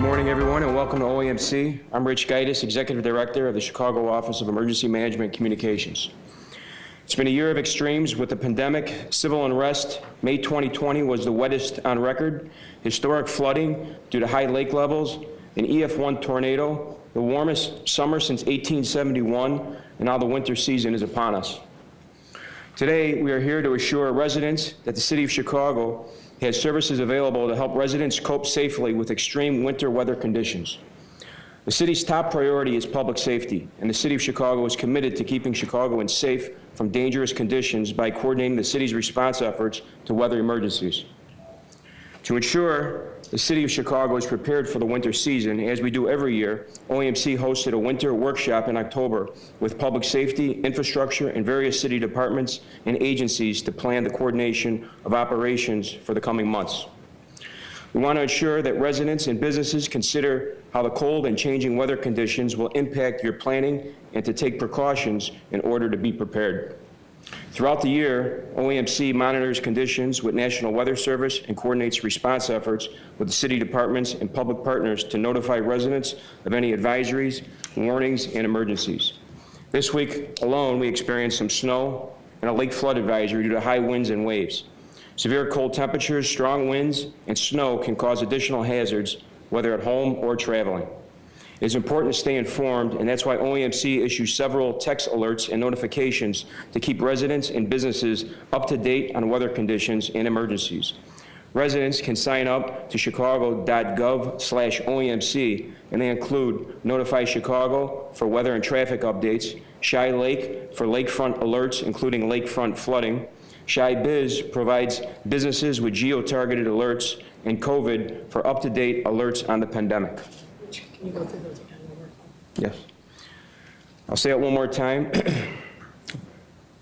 morning, everyone, and welcome to OAMC. I'm Rich Gaitis, Executive Director of the Chicago Office of Emergency Management and Communications. It's been a year of extremes with the pandemic, civil unrest. May 2020 was the wettest on record, historic flooding due to high lake levels, an EF1 tornado, the warmest summer since 1871, and now the winter season is upon us. Today, we are here to assure residents that the City of Chicago has services available to help residents cope safely with extreme winter weather conditions. The city's top priority is public safety, and the City of Chicago is committed to keeping Chicagoans safe from dangerous conditions by coordinating the city's response efforts to weather emergencies. To ensure the City of Chicago is prepared for the winter season, as we do every year, OAMC hosted a winter workshop in October with public safety, infrastructure, and various city departments and agencies to plan the coordination of operations for the coming months. We want to ensure that residents and businesses consider how the cold and changing weather conditions will impact your planning and to take precautions in order to be prepared. Throughout the year, OAMC monitors conditions with National Weather Service and coordinates response efforts with the city departments and public partners to notify residents of any advisories, warnings, and emergencies. This week alone, we experienced some snow and a lake flood advisory due to high winds and waves. Severe cold temperatures, strong winds, and snow can cause additional hazards, whether at home or traveling. It is important to stay informed, and that's why OAMC issues several text alerts and notifications to keep residents and businesses up to date on weather conditions and emergencies. Residents can sign up to chicago.gov/OAMC, and they include Notify Chicago for weather and traffic updates, Shy Lake for lakefront alerts, including lakefront flooding, Shy Biz provides businesses with geo-targeted alerts, and COVID for up-to-date alerts on the pandemic. Can you go through those again one more time? Yes. I'll say it one more time.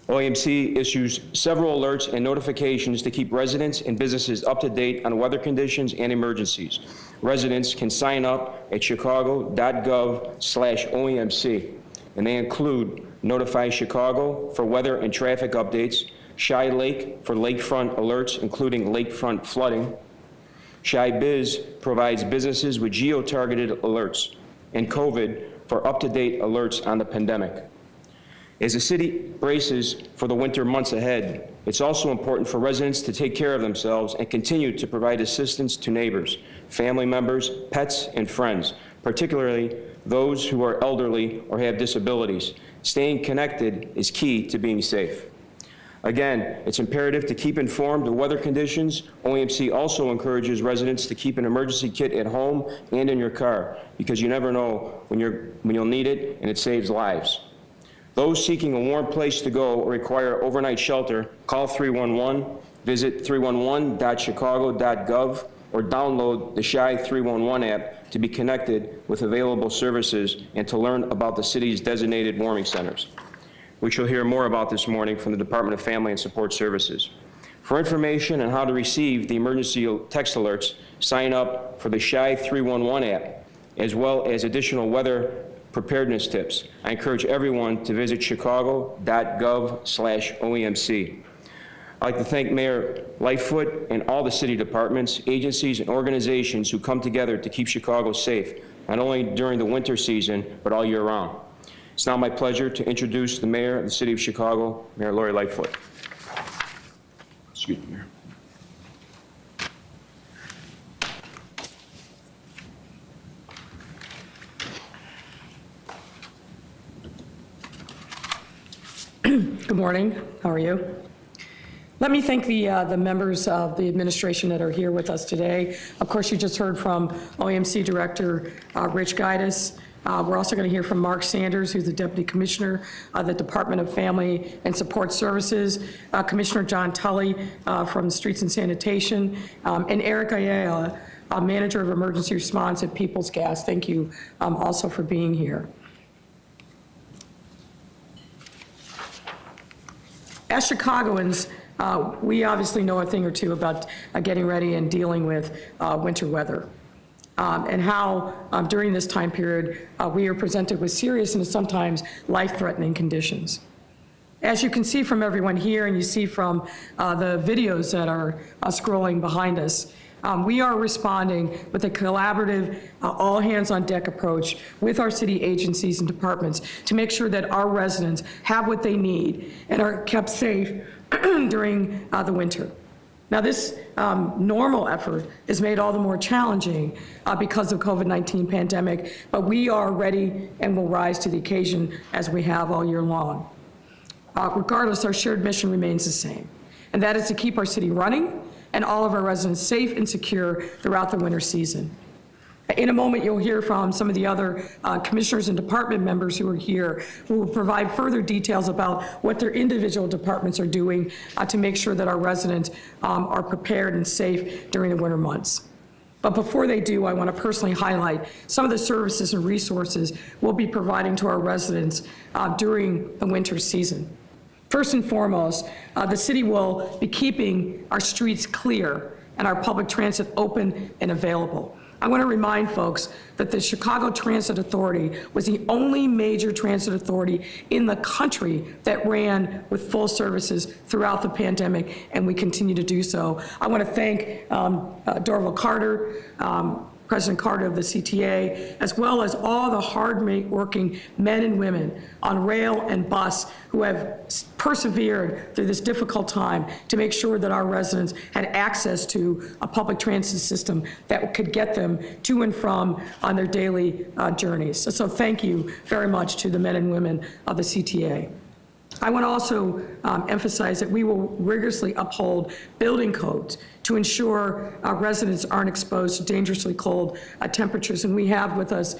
OAMC issues several alerts and notifications to keep residents and businesses up to date on weather conditions and emergencies. Residents can sign up at chicago.gov/OAMC, and they include Notify Chicago for weather and traffic updates, Shy Lake for lakefront alerts, including lakefront flooding, Shy Biz provides businesses with geo-targeted alerts, and COVID for up-to-date alerts on the pandemic. As the city braces for the winter months ahead, it's also important for residents to take care of themselves and continue to provide assistance to neighbors, family members, pets, and friends, particularly those who are elderly or have disabilities. Staying connected is key to being safe. Again, it's imperative to keep informed of weather conditions. OAMC also encourages residents to keep an emergency kit at home and in your car, because you never know when you'll need it, and it saves lives. Those seeking a warm place to go or require overnight shelter, call 311, visit 311.chicago.gov, or download the Shy 311 app to be connected with available services and to learn about the city's designated warming centers. We shall hear more about this morning from the Department of Family and Support Services. For information on how to receive the emergency text alerts, sign up for the Shy 311 app, as well as additional weather preparedness tips. I encourage everyone to visit chicago.gov/OAMC. I'd like to thank Mayor Lightfoot and all the city departments, agencies, and organizations who come together to keep Chicago safe, not only during the winter season, but all year round. It's now my pleasure to introduce the Mayor of the City of Chicago, Mayor Lori Lightfoot. Excuse me, Mayor. Good morning. How are you? Let me thank the members of the administration that are here with us today. Of course, you just heard from OAMC Director Rich Gaitis. We're also going to hear from Mark Sanders, who's the Deputy Commissioner of the Department of Family and Support Services, Commissioner John Tully from Streets and Sanitation, and Eric Ayala, Manager of Emergency Response at People's Gas. Thank you also for being here. As Chicagoans, we obviously know a thing or two about getting ready and dealing with winter weather. And how during this time period we are presented with serious and sometimes life-threatening conditions. As you can see from everyone here, and you see from the videos that are scrolling behind us, We are responding with a collaborative, all-hands-on-deck approach with our city agencies and departments to make sure that our residents have what they need and are kept safe during the winter. Now, this normal effort is made all the more challenging because of COVID-19 pandemic, but we are ready and will rise to the occasion as we have all year long. Regardless, our shared mission remains the same, and that is to keep our city running and all of our residents safe and secure throughout the winter season. In a moment, you'll hear from some of the other commissioners and department members who are here, who will provide further details about what their individual departments are doing to make sure that our residents are prepared and safe during the winter months. But before they do, I want to personally highlight some of the services and resources we'll be providing to our residents during the winter season. First and foremost, the city will be keeping our streets clear and our public transit open and available. I want to remind folks that the Chicago Transit Authority was the only major transit authority in the country that ran with full services throughout the pandemic, and we continue to do so. I want to thank Dorval Carter, President Carter of the CTA, as well as all the hard-working men and women on rail and bus who have persevered through this difficult time to make sure that our residents had access to a public transit system that could get them to and from on their daily journeys. So thank you very much to the men and women of the CTA. I want to also emphasize that we will rigorously uphold building codes to ensure our residents aren't exposed to dangerously cold temperatures. And we have with us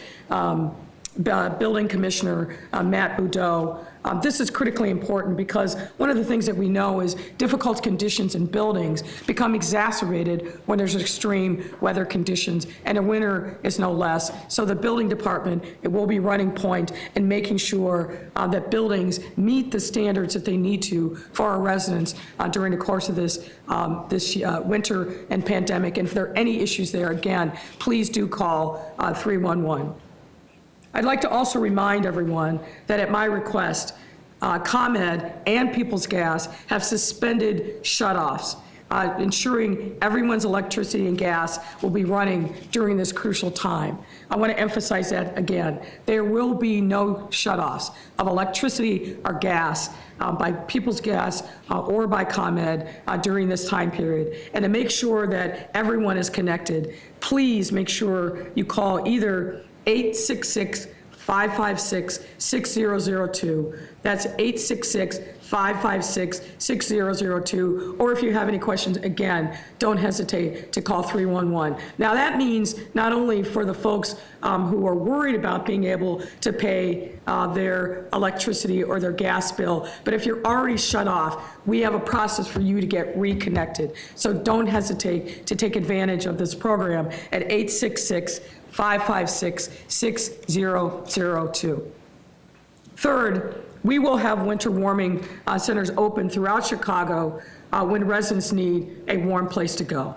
Building Commissioner Matt Boudreau. This is critically important because one of the things that we know is difficult conditions in buildings become exacerbated when there's extreme weather conditions, and the winter is no less. So the building department, it will be running point in making sure that buildings meet the standards that they need to for our residents during the course of this winter and pandemic. And if there are any issues there, again, please do call 311. I'd like to also remind everyone that at my request, ComEd and Peoples Gas have suspended shutoffs, ensuring everyone's electricity and gas will be running during this crucial time. I want to emphasize that again. There will be no shutoffs of electricity or gas by Peoples Gas or by ComEd during this time period. And to make sure that everyone is connected, please make sure you call either 866-556-6002. That's 866-556-6002. Or if you have any questions, again, don't hesitate to call 311. Now that means not only for the folks who are worried about being able to pay their electricity or their gas bill, but if you're already shut off, we have a process for you to get reconnected. So don't hesitate to take advantage of this program at 866-556-6002. Third, we will have winter warming centers open throughout Chicago when residents need a warm place to go.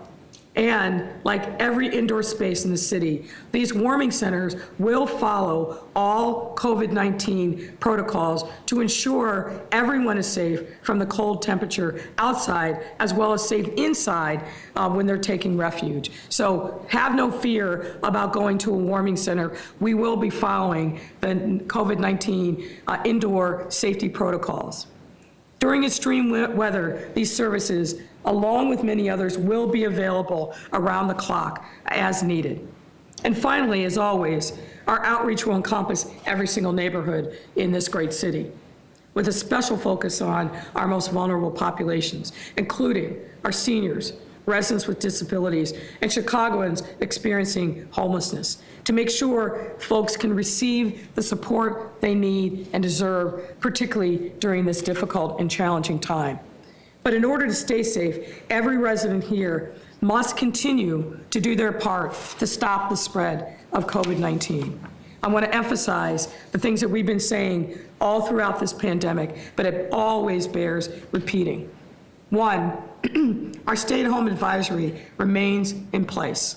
And like every indoor space in the city, these warming centers will follow all COVID-19 protocols to ensure everyone is safe from the cold temperature outside, as well as safe inside when they're taking refuge. So have no fear about going to a warming center. We will be following the COVID-19 indoor safety protocols. During extreme weather, these services, along with many others, will be available around the clock as needed. And finally, as always, our outreach will encompass every single neighborhood in this great city, with a special focus on our most vulnerable populations, including our seniors, residents with disabilities, and Chicagoans experiencing homelessness, to make sure folks can receive the support they need and deserve, particularly during this difficult and challenging time. But in order to stay safe, every resident here must continue to do their part to stop the spread of COVID-19. I want to emphasize the things that we've been saying all throughout this pandemic, but it always bears repeating. One, our stay-at-home advisory remains in place.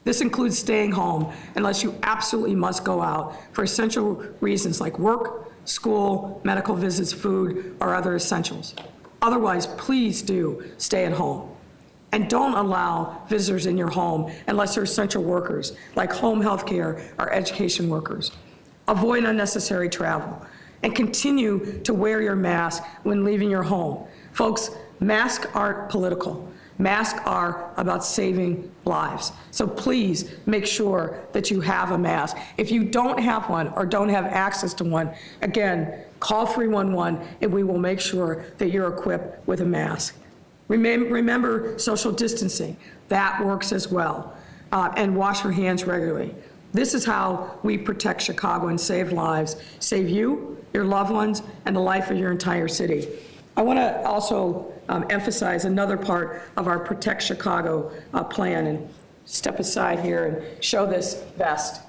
This includes staying home unless you absolutely must go out for essential reasons like work, school, medical visits, food, or other essentials. Otherwise, please do stay at home. And don't allow visitors in your home unless they're essential workers, like home health care or education workers. Avoid unnecessary travel. And continue to wear your mask when leaving your home. Folks, masks aren't political. Masks are about saving lives. So please make sure that you have a mask. If you don't have one or don't have access to one, again, call 311 and we will make sure that you're equipped with a mask. Remember social distancing. That works as well. And wash your hands regularly. This is how we protect Chicago and save lives, save you, your loved ones, and the life of your entire city. I want to also emphasize another part of our Protect Chicago plan, and step aside here and show this vest.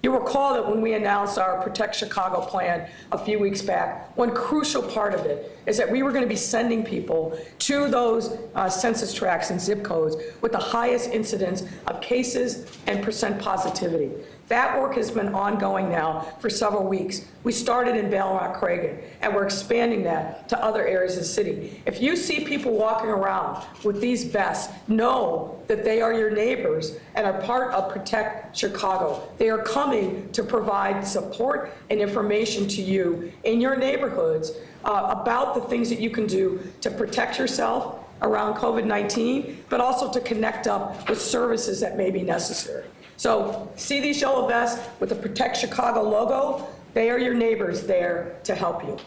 You'll recall that when we announced our Protect Chicago plan a few weeks back, one crucial part of it is that we were going to be sending people to those census tracts and zip codes with the highest incidence of cases and percent positivity. That work has been ongoing now for several weeks. We started in Bell Rock, Cragen, and we're expanding that to other areas of the city. If you see people walking around with these vests, know that they are your neighbors and are part of Protect Chicago. They are coming to provide support and information to you in your neighborhoods about the things that you can do to protect yourself around COVID-19, but also to connect up with services that may be necessary. So see these yellow vests with the Protect Chicago logo? They are your neighbors there to help you.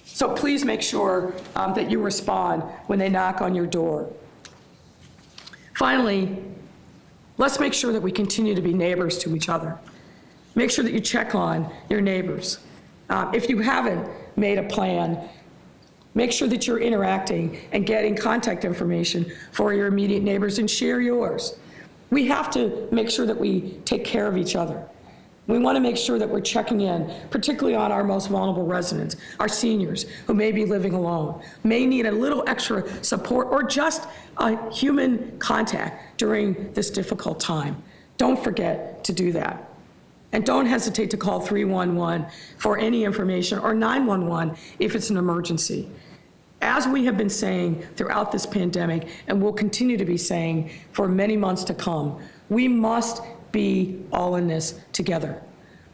So please make sure that you respond when they knock on your door. Finally, let's make sure that we continue to be neighbors to each other. Make sure that you check on your neighbors. If you haven't made a plan, make sure that you're interacting and getting contact information for your immediate neighbors and share yours. We have to make sure that we take care of each other. We want to make sure that we're checking in, particularly on our most vulnerable residents, our seniors who may be living alone, may need a little extra support or just a human contact during this difficult time. Don't forget to do that. And don't hesitate to call 311 for any information or 911 if it's an emergency. As we have been saying throughout this pandemic, and will continue to be saying for many months to come, we must be all in this together.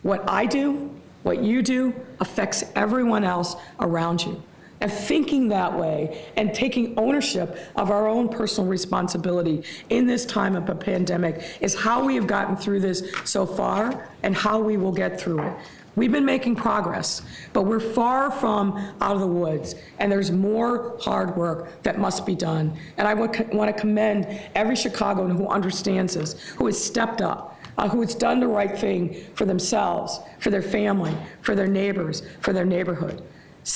What I do, what you do, affects everyone else around you. And thinking that way and taking ownership of our own personal responsibility in this time of a pandemic is how we have gotten through this so far and how we will get through it. We've been making progress, but we're far from out of the woods, and there's more hard work that must be done. And I want to commend every Chicagoan who understands this, who has stepped up, who has done the right thing for themselves, for their family, for their neighbors, for their neighborhood.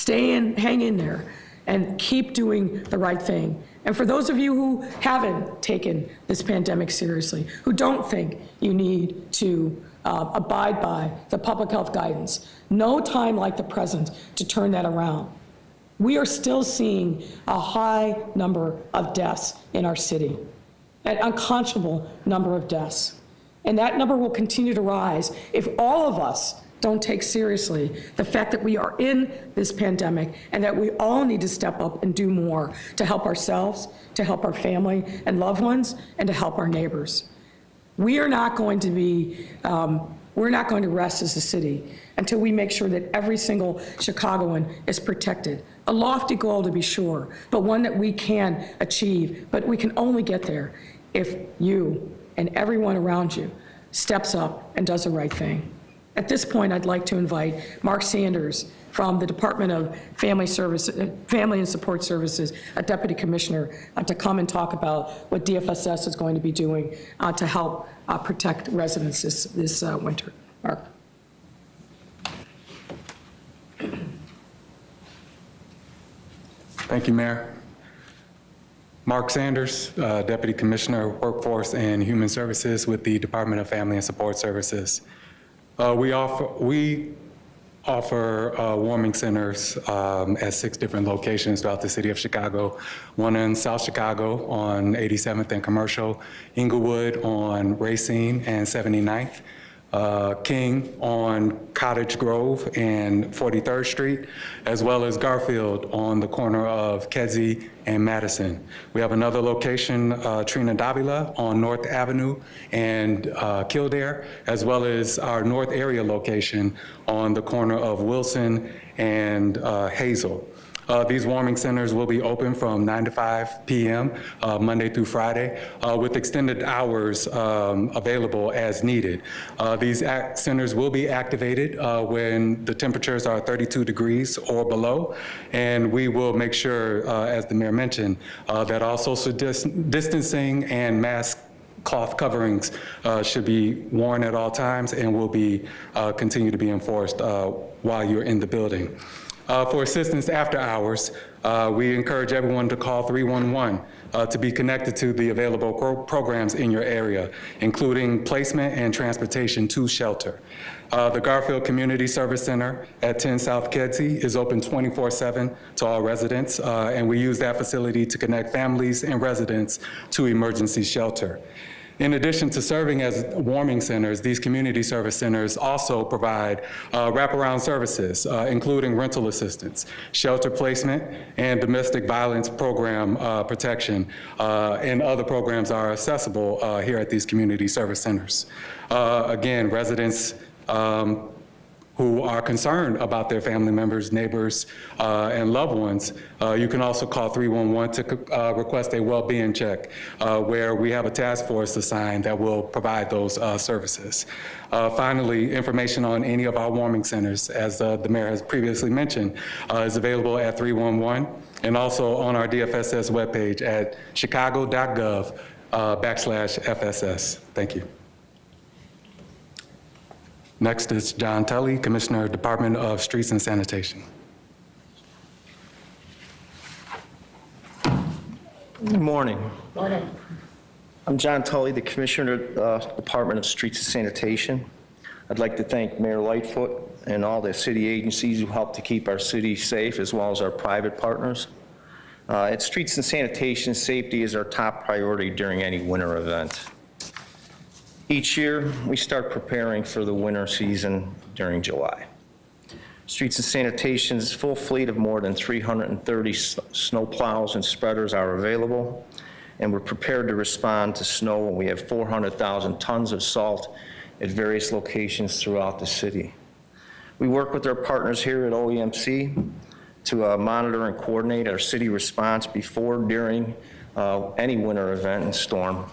Hang in there, and keep doing the right thing. And for those of you who haven't taken this pandemic seriously, who don't think you need to abide by the public health guidance, no time like the present to turn that around. We are still seeing a high number of deaths in our city, an unconscionable number of deaths. And that number will continue to rise if all of us don't take seriously the fact that we are in this pandemic and that we all need to step up and do more to help ourselves, to help our family and loved ones, and to help our neighbors. We are not going to be, we're not going to rest as a city until we make sure that every single Chicagoan is protected. A lofty goal, to be sure, but one that we can achieve. But we can only get there if you and everyone around you steps up and does the right thing. At this point, I'd like to invite Mark Sanders from the Department of Family and Support Services, a Deputy Commissioner, to come and talk about what DFSS is going to be doing to help protect residents this winter. Mark. Thank you, Mayor. Mark Sanders, Deputy Commissioner, Workforce and Human Services with the Department of Family and Support Services. We offer warming centers at 6 different locations throughout the city of Chicago. One in South Chicago on 87th and Commercial, Inglewood on Racine and 79th, King on Cottage Grove and 43rd Street, as well as Garfield on the corner of Kedzie and Madison. We have another location, Trina Davila on North Avenue and Kildare, as well as our North area location on the corner of Wilson and Hazel. These warming centers will be open from 9 to 5 p.m. Monday through Friday, with extended hours available as needed. These centers will be activated when the temperatures are 32 degrees or below, and we will make sure, as the mayor mentioned, that all social distancing and mask cloth coverings should be worn at all times and will be continue to be enforced while you're in the building. For assistance after hours, we encourage everyone to call 311 to be connected to the available programs in your area, including placement and transportation to shelter. The Garfield Community Service Center at 10 South Kedzie is open 24/7 to all residents, and we use that facility to connect families and residents to emergency shelter. In addition to serving as warming centers, these community service centers also provide wraparound services, including rental assistance, shelter placement, and domestic violence program protection, and other programs are accessible here at these community service centers. Again, residents who are concerned about their family members, neighbors, and loved ones, you can also call 311 to request a well-being check, where we have a task force assigned that will provide those services. Finally, information on any of our warming centers, as the mayor has previously mentioned, is available at 311 and also on our DFSS webpage at chicago.gov/FSS. Thank you. Next is John Tully, Commissioner, Department of Streets and Sanitation. Good morning. Morning. I'm John Tully, the Commissioner, Department of Streets and Sanitation. I'd like to thank Mayor Lightfoot and all the city agencies who help to keep our city safe, as well as our private partners. At Streets and Sanitation, safety is our top priority during any winter event. Each year, we start preparing for the winter season during July. Streets and Sanitation's full fleet of more than 330 snow plows and spreaders are available, and we're prepared to respond to snow when we have 400,000 tons of salt at various locations throughout the city. We work with our partners here at OEMC to monitor and coordinate our city response before, during any winter event and storm.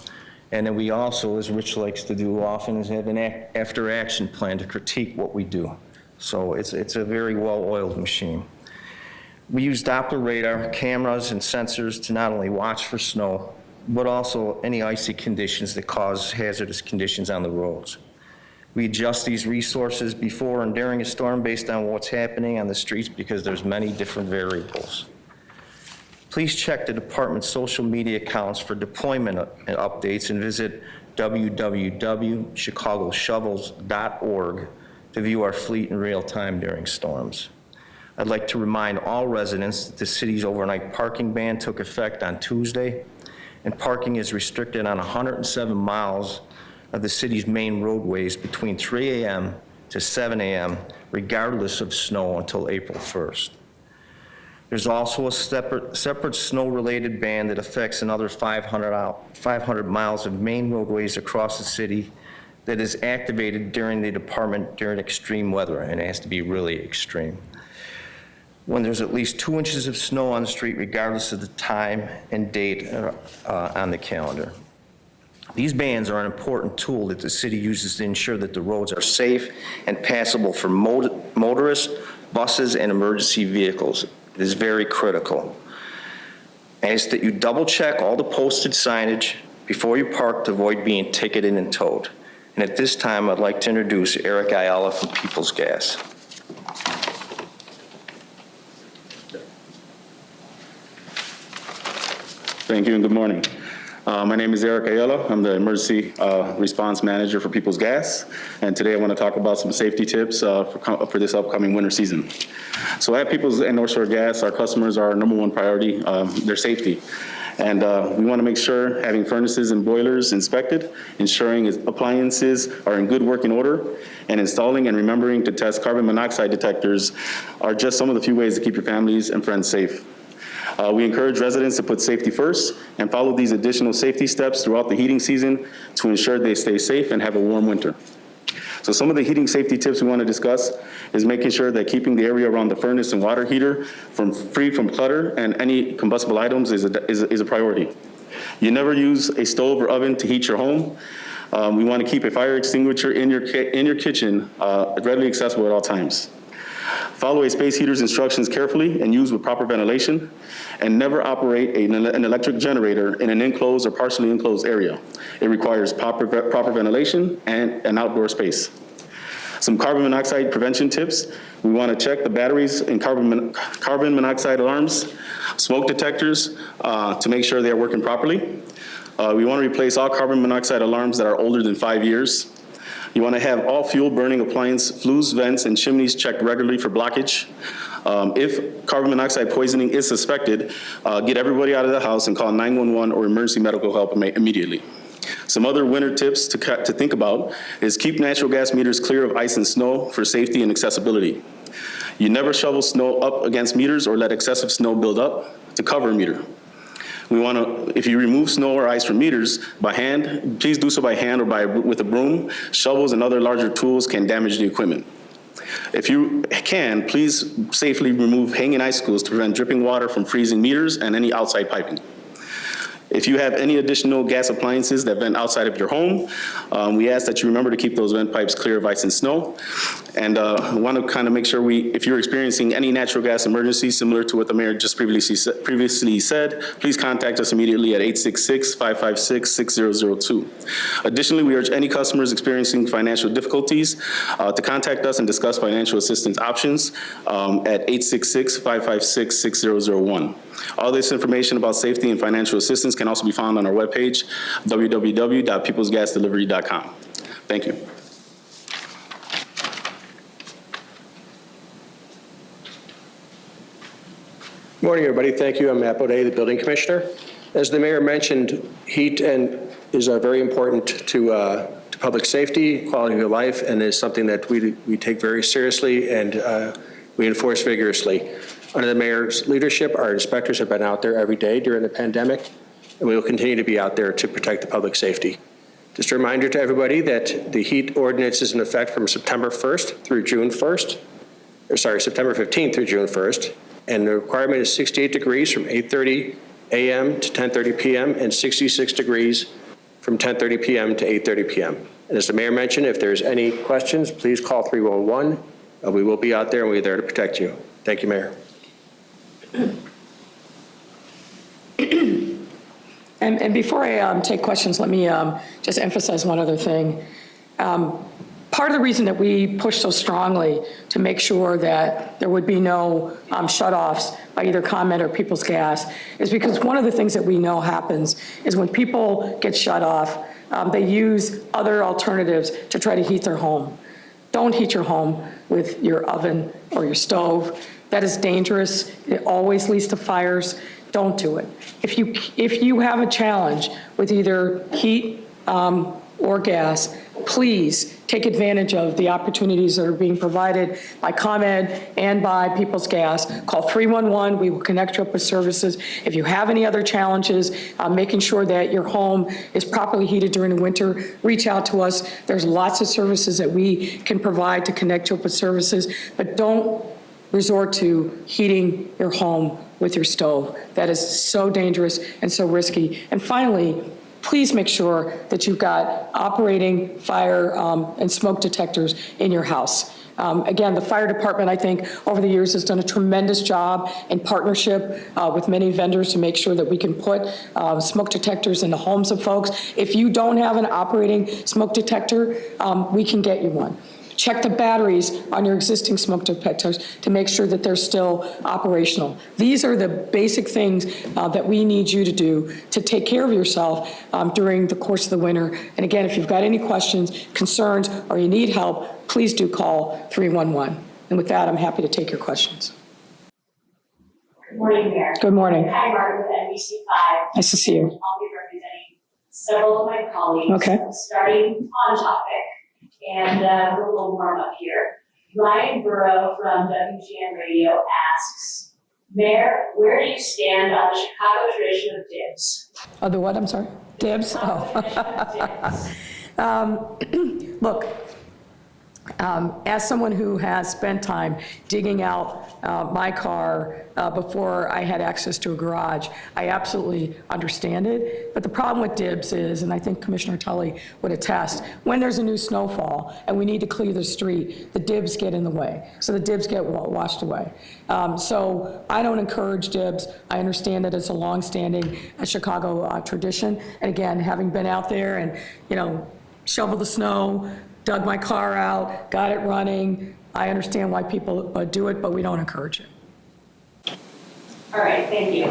And then we also, as Rich likes to do often, is have an after-action plan to critique what we do. So it's a very well-oiled machine. We use Doppler radar, cameras, and sensors to not only watch for snow, but also any icy conditions that cause hazardous conditions on the roads. We adjust these resources before and during a storm based on what's happening on the streets because there's many different variables. Please check the department's social media accounts for deployment updates and visit www.chicagoshovels.org to view our fleet in real time during storms. I'd like to remind all residents that the city's overnight parking ban took effect on Tuesday, and parking is restricted on 107 miles of the city's main roadways between 3 a.m. to 7 a.m., regardless of snow, until April 1st. There's also a separate snow-related ban that affects another 500 miles of main roadways across the city that is activated during the department during extreme weather, and it has to be really extreme. When there's at least 2 inches of snow on the street, regardless of the time and date on the calendar. These bans are an important tool that the city uses to ensure that the roads are safe and passable for motorists, buses, and emergency vehicles. It is very critical. And it's that you double check all the posted signage before you park to avoid being ticketed and towed. And at this time, I'd like to introduce Eric Ayala from People's Gas. Thank you and good morning. My name is Eric Ayala. I'm the Emergency Response Manager for People's Gas. And today I want to talk about some safety tips for this upcoming winter season. So at People's and North Shore Gas, our customers are our #1 priority, their safety. And we want to make sure having furnaces and boilers inspected, ensuring appliances are in good working order, and installing and remembering to test carbon monoxide detectors are just some of the few ways to keep your families and friends safe. We encourage residents to put safety first and follow these additional safety steps throughout the heating season to ensure they stay safe and have a warm winter. So some of the heating safety tips we want to discuss is making sure that keeping the area around the furnace and water heater free from clutter and any combustible items is a priority. You never use a stove or oven to heat your home. We want to keep a fire extinguisher in your kitchen readily accessible at all times. Follow a space heater's instructions carefully and use with proper ventilation, and never operate an electric generator in an enclosed or partially enclosed area. It requires proper ventilation and an outdoor space. Some carbon monoxide prevention tips. We want to check the batteries in carbon monoxide alarms, smoke detectors to make sure they are working properly. We want to replace all carbon monoxide alarms that are older than 5 years. You want to have all fuel burning appliance flues, vents, and chimneys checked regularly for blockage. If carbon monoxide poisoning is suspected, get everybody out of the house and call 911 or emergency medical help immediately. Some other winter tips to think about is keep natural gas meters clear of ice and snow for safety and accessibility. You never shovel snow up against meters or let excessive snow build up to cover a meter. We want to, if you remove snow or ice from meters by hand, please do so by hand or with a broom. Shovels and other larger tools can damage the equipment. If you can, please safely remove hanging icicles to prevent dripping water from freezing meters and any outside piping. If you have any additional gas appliances that vent outside of your home, we ask that you remember to keep those vent pipes clear of ice and snow. And I want to kind of make sure if you're experiencing any natural gas emergency similar to what the mayor just previously said, please contact us immediately at 866-556-6002. Additionally, we urge any customers experiencing financial difficulties to contact us and discuss financial assistance options at 866-556-6001. All this information about safety and financial assistance can also be found on our webpage, www.peoplesgasdelivery.com. Thank you. Good morning, everybody. Thank you. I'm Matt Baudet, the building commissioner. As the mayor mentioned, heat is very important to public safety, quality of life, and is something that we take very seriously and we enforce vigorously. Under the mayor's leadership, our inspectors have been out there every day during the pandemic, and we will continue to be out there to protect the public safety. Just a reminder to everybody that the heat ordinance is in effect from September 1st through June 1st, September 15th through June 1st, and the requirement is 68 degrees from 8:30 a.m. to 10:30 p.m. and 66 degrees from 10:30 p.m. to 8:30 p.m. And as the mayor mentioned, if there's any questions, please call 311. We will be out there and we're there to protect you. Thank you, Mayor. And before I take questions, let me just emphasize one other thing. Part of the reason that we pushed so strongly to make sure that there would be no shutoffs by either ComEd or People's Gas is because one of the things that we know happens is when people get shut off, they use other alternatives to try to heat their home. Don't heat your home with your oven or your stove. That is dangerous. It always leads to fires. Don't do it. If you have a challenge with either heat or gas, please take advantage of the opportunities that are being provided by ComEd and by People's Gas. Call 311. We will connect you up with services. If you have any other challenges, making sure that your home is properly heated during the winter, reach out to us. There's lots of services that we can provide to connect you up with services, but don't resort to heating your home with your stove. That is so dangerous and so risky. And finally, please make sure that you've got operating fire and smoke detectors in your house. Again, the fire department, I think, over the years has done a tremendous job in partnership with many vendors to make sure that we can put smoke detectors in the homes of folks. If you don't have an operating smoke detector, we can get you one. Check the batteries on your existing smoke detectors to make sure that they're still operational. These are the basic things that we need you to do to take care of yourself during the course of the winter. And again, if you've got any questions, concerns, or you need help, please do call 311. And with that, I'm happy to take your questions. Good morning, Mayor. Good morning. Hi, Martin with NBC5. Nice to see you. I'll be representing several of my colleagues. Okay. Starting on topic, and we're a little warm up here. Ryan Burrow from WGN Radio asks, Mayor, where do you stand on the Chicago tradition of dibs? Oh, the what, I'm sorry? Dibs? Look, as someone who has spent time digging out my car before I had access to a garage, I absolutely understand it. But the problem with dibs is, and I think Commissioner Tully would attest, when there's a new snowfall and we need to clear the street, the dibs get in the way. So the dibs get washed away. So I don't encourage dibs. I understand that it's a longstanding Chicago tradition. And again, having been out there and, shovel the snow, dug my car out, got it running. I understand why people do it, but we don't encourage it. All right, thank you.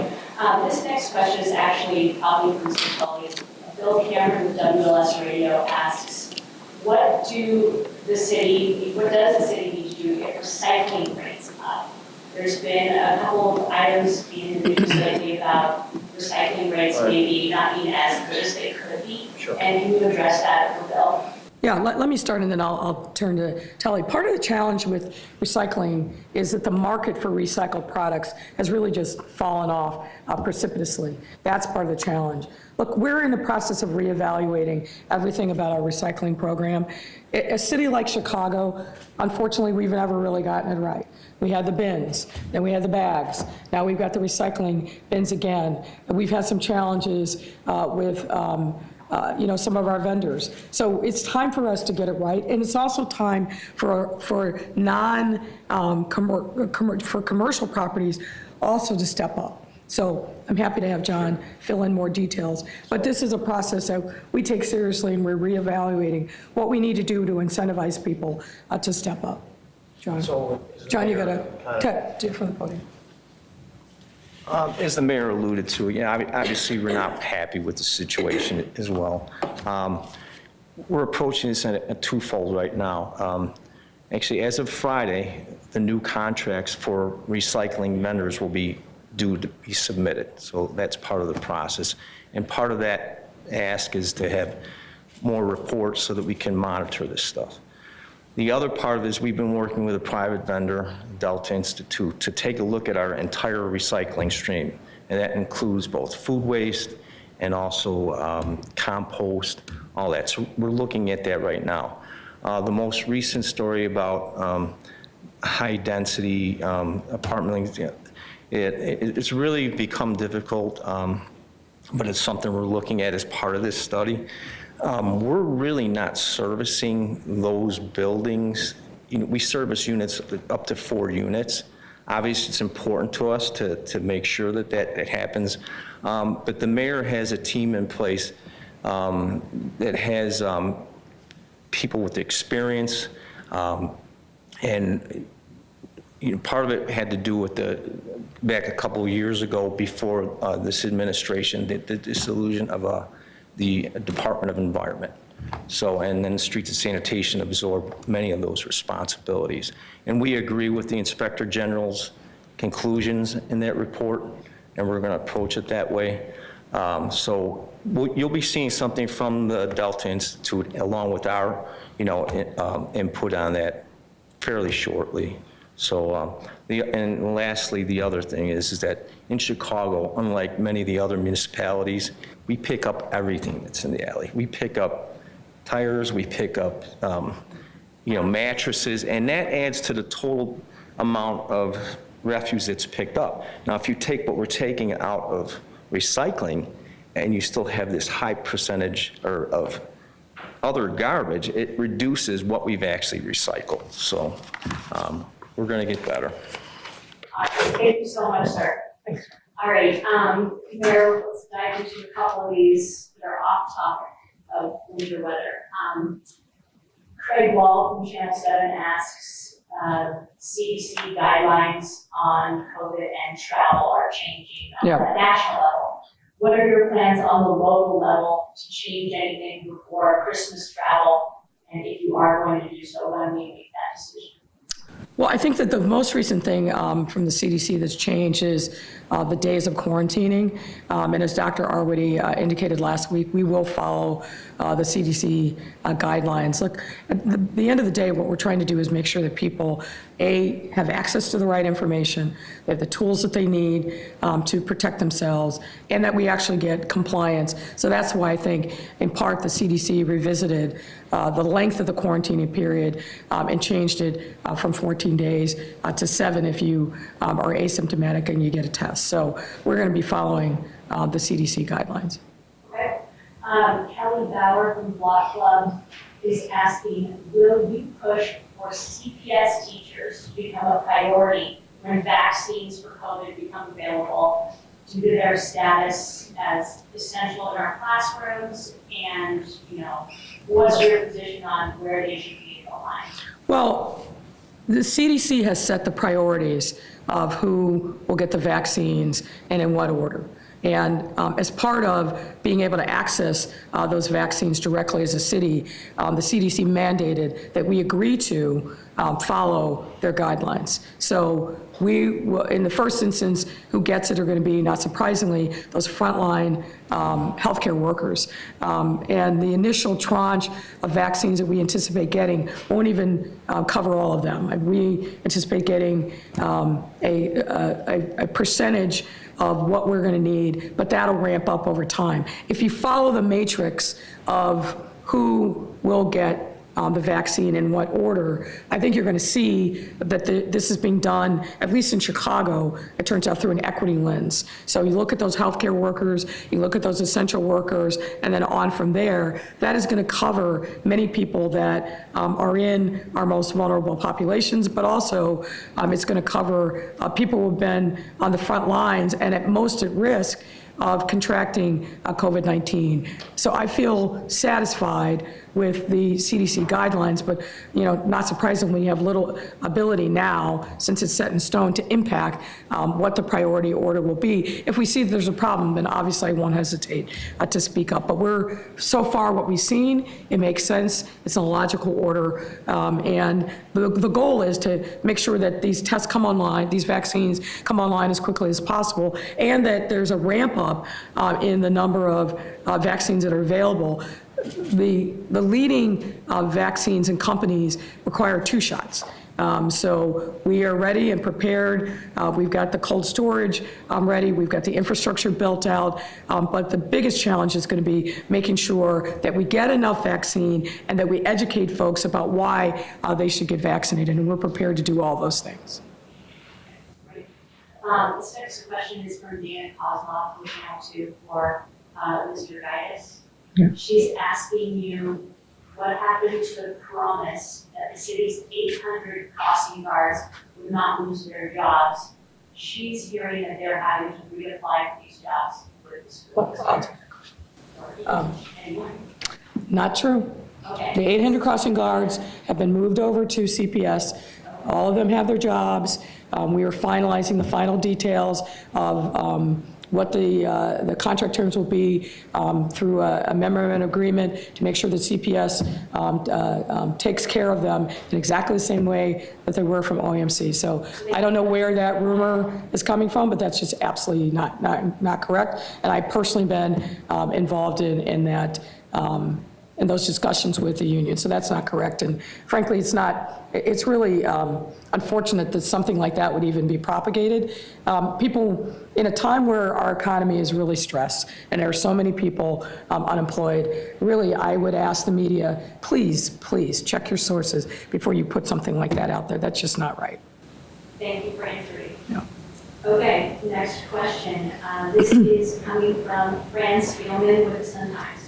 This next question is actually probably from some colleagues. Bill Cameron with WLS Radio asks, what does the city need to do to get recycling rates up? There's been a couple of items being in the news lately about recycling rates maybe not being as good as they could be. Sure. And can you address that for Bill? Yeah, let me start and then I'll turn to Tully. Part of the challenge with recycling is that the market for recycled products has really just fallen off precipitously. That's part of the challenge. Look, we're in the process of reevaluating everything about our recycling program. A city like Chicago, unfortunately, we've never really gotten it right. We had the bins, then we had the bags. Now we've got the recycling bins again. And we've had some challenges with some of our vendors. So it's time for us to get it right, and it's also time for commercial properties also to step up. So I'm happy to have John fill in more details, but this is a process that we take seriously, and we're reevaluating what we need to do to incentivize people to step up. John, you got to do it from the podium. As the mayor alluded to, obviously we're not happy with the situation as well. We're approaching this in a twofold right now. Actually, as of Friday, the new contracts for recycling vendors will be due to be submitted. So that's part of the process. And part of that ask is to have more reports so that we can monitor this stuff. The other part of it is we've been working with a private vendor, Delta Institute, to take a look at our entire recycling stream. And that includes both food waste and also compost, all that. So we're looking at that right now. The most recent story about high density apartment, it's really become difficult, but it's something we're looking at as part of this study. We're really not servicing those buildings. We service units up to 4 units. Obviously, it's important to us to make sure that it happens. But the mayor has a team in place that has people with experience, and part of it had to do with back a couple of years ago before this administration, the dissolution of the Department of Environment. So, and then Streets and Sanitation absorbed many of those responsibilities. And we agree with the Inspector General's conclusions in that report, and we're going to approach it that way. So you'll be seeing something from the Delta Institute along with our, input on that fairly shortly. So, and lastly, the other thing is that in Chicago, unlike many of the other municipalities, we pick up everything that's in the alley. We pick up tires, we pick up, mattresses, and that adds to the total amount of refuse that's picked up. Now, if you take what we're taking out of recycling, and you still have this high percentage of other garbage, it reduces what we've actually recycled. So we're going to get better. Thank you so much, sir. Thanks. All right, Mayor, let's dive into a couple of these that are off topic of winter weather. Craig Wall from Channel 7 asks, CDC guidelines on COVID and travel are changing on a national level. What are your plans on the local level to change anything before Christmas travel? And if you are going to do so, when will you make that decision? Well, I think that the most recent thing from the CDC that's changed is the days of quarantining. And as Dr. Arwady indicated last week, we will follow the CDC guidelines. Look, at the end of the day, what we're trying to do is make sure that people, A, have access to the right information, they have the tools that they need to protect themselves, and that we actually get compliance. So that's why I think, in part, the CDC revisited the length of the quarantining period and changed it from 14 days to 7 if you are asymptomatic and you get a test. So we're going to be following the CDC guidelines. Okay. Kelly Bauer from Block Club is asking, will you push for CPS teachers to become a priority when vaccines for COVID become available due to their status as essential in our classrooms? And, what's your position on where they should be in the line? Well, the CDC has set the priorities of who will get the vaccines and in what order. And as part of being able to access those vaccines directly as a city, the CDC mandated that we agree to follow their guidelines. So we will, in the first instance, who gets it are going to be, not surprisingly, those frontline healthcare workers. And the initial tranche of vaccines that we anticipate getting won't even cover all of them. We anticipate getting a percentage of what we're going to need, but that'll ramp up over time. If you follow the matrix of who will get the vaccine in what order, I think you're going to see that this is being done, at least in Chicago, it turns out through an equity lens. So you look at those healthcare workers, you look at those essential workers, and then on from there, that is going to cover many people that are in our most vulnerable populations, but also it's going to cover people who have been on the front lines and at most at risk of contracting COVID-19. So I feel satisfied with the CDC guidelines, but not surprisingly, you have little ability now, since it's set in stone, to impact what the priority order will be. If we see there's a problem, then obviously I won't hesitate to speak up. But so far what we've seen, it makes sense, it's a logical order, and the goal is to make sure that these tests come online, these vaccines come online as quickly as possible, and that there's a ramp up in the number of vaccines that are available. The leading vaccines and companies require 2 shots. So we are ready and prepared. We've got the cold storage ready. We've got the infrastructure built out. But the biggest challenge is going to be making sure that we get enough vaccine and that we educate folks about why they should get vaccinated. And we're prepared to do all those things. This next question is from Dana Kozlov, who's now for Mr. Gaius. Yeah. She's asking you what happened to the promise that the city's 800 crossing guards would not lose their jobs. She's hearing that they're having to reapply for these jobs for the school. Anyone? Not true. Okay. The 800 crossing guards have been moved over to CPS. All of them have their jobs. We are finalizing the final details of what the contract terms will be through a memorandum agreement to make sure that CPS takes care of them in exactly the same way that they were from OMC. So I don't know where that rumor is coming from, but that's just absolutely not correct. And I've personally been involved in that. In those discussions with the union. So that's not correct. And frankly, it's really unfortunate that something like that would even be propagated. People, in a time where our economy is really stressed and there are so many people unemployed, really, I would ask the media, please check your sources before you put something like that out there. That's just not right. Thank you for answering. No. Okay, next question. This is coming from Fran Spielman with the Sun-Times.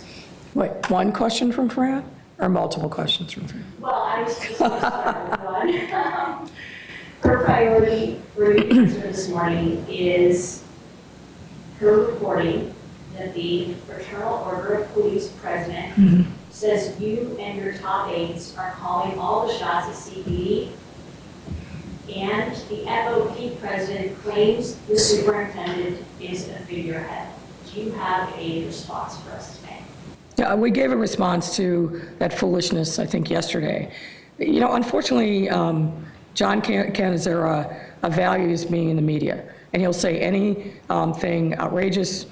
Wait, one question from Fran or multiple questions from Fran? Well, I was just going to start with one. Her priority for your answer this morning is her reporting that the Fraternal Order of Police president says you and your top aides are calling all the shots at CPD, and the FOP president claims the superintendent is a figurehead. Do you have a response for us today? Yeah, we gave a response to that foolishness, I think, yesterday. Unfortunately, John Canizera values being in the media, and he'll say anything outrageous,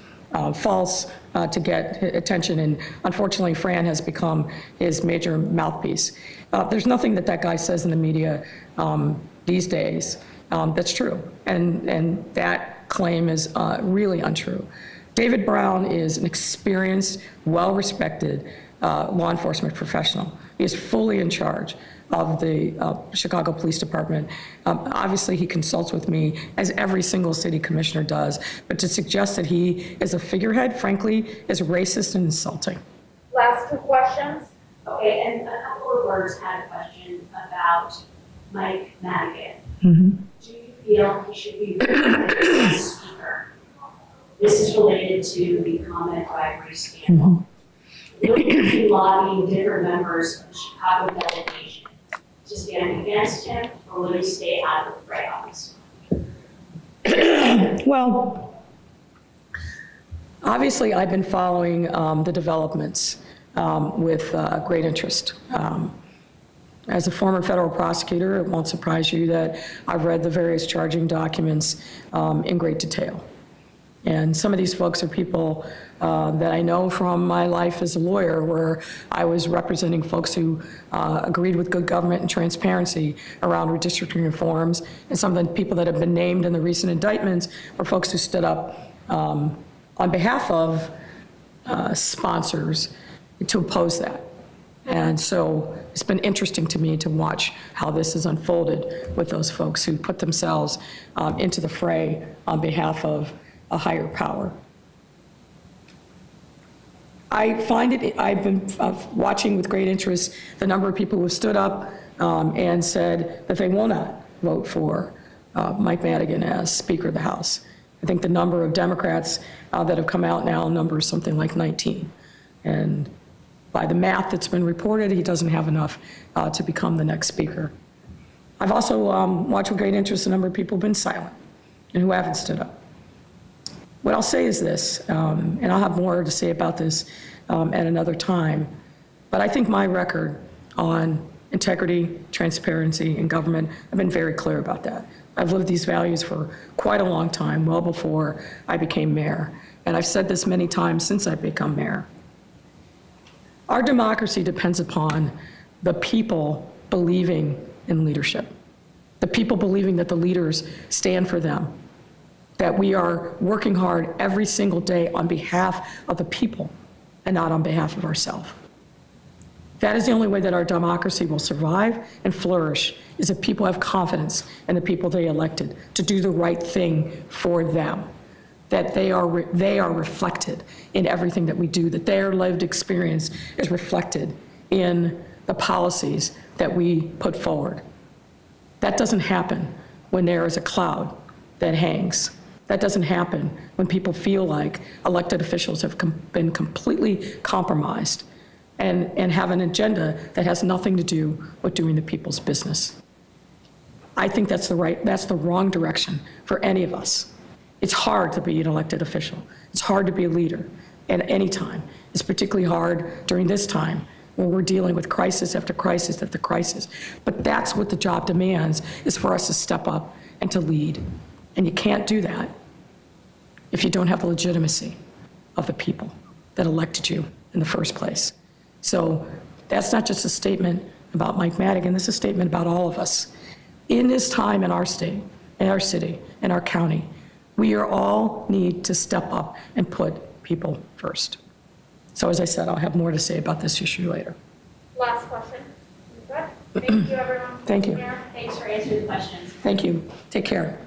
false, to get attention, and unfortunately, Fran has become his major mouthpiece. There's nothing that guy says in the media these days that's true, and that claim is really untrue. David Brown is an experienced, well-respected law enforcement professional. He is fully in charge of the Chicago Police Department. Obviously, he consults with me, as every single city commissioner does, but to suggest that he is a figurehead, frankly, is racist and insulting. Last 2 questions. Okay, and a couple of words had a question about Mike Madigan. Do you feel he should be recommended as speaker? This is related to the comment by Grace Campbell. Will you be lobbying different members of the Chicago delegation to stand against him, or will you stay out of the fray on this? Well, obviously, I've been following the developments with great interest. As a former federal prosecutor, it won't surprise you that I've read the various charging documents in great detail. And some of these folks are people that I know from my life as a lawyer, where I was representing folks who agreed with good government and transparency around redistricting reforms. And some of the people that have been named in the recent indictments were folks who stood up on behalf of sponsors to oppose that. And so it's been interesting to me to watch how this has unfolded with those folks who put themselves into the fray on behalf of a higher power. I find it, I've been watching with great interest the number of people who have stood up and said that they will not vote for Mike Madigan as Speaker of the House. I think the number of Democrats that have come out now numbers something like 19. And by the math that's been reported, he doesn't have enough to become the next Speaker. I've also watched with great interest the number of people who have been silent and who haven't stood up. What I'll say is this, and I'll have more to say about this at another time, but I think my record on integrity, transparency, and government, I've been very clear about that. I've lived these values for quite a long time, well before I became mayor, and I've said this many times since I've become mayor. Our democracy depends upon the people believing in leadership, the people believing that the leaders stand for them, that we are working hard every single day on behalf of the people and not on behalf of ourselves. That is the only way that our democracy will survive and flourish, is if people have confidence in the people they elected to do the right thing for them, that they are reflected in everything that we do, that their lived experience is reflected in the policies that we put forward. That doesn't happen when there is a cloud that hangs. That doesn't happen when people feel like elected officials have been completely compromised and have an agenda that has nothing to do with doing the people's business. I think that's the wrong direction for any of us. It's hard to be an elected official. It's hard to be a leader at any time. It's particularly hard during this time when we're dealing with crisis after crisis after crisis. But that's what the job demands, is for us to step up and to lead. And you can't do that if you don't have the legitimacy of the people that elected you in the first place. So that's not just a statement about Mike Madigan, this is a statement about all of us. In this time in our state, in our city, in our county, we are all need to step up and put people first. So as I said, I'll have more to say about this issue later. Last question. Thank you, everyone. Thank you. Thanks for answering the questions. Thank you. Take care.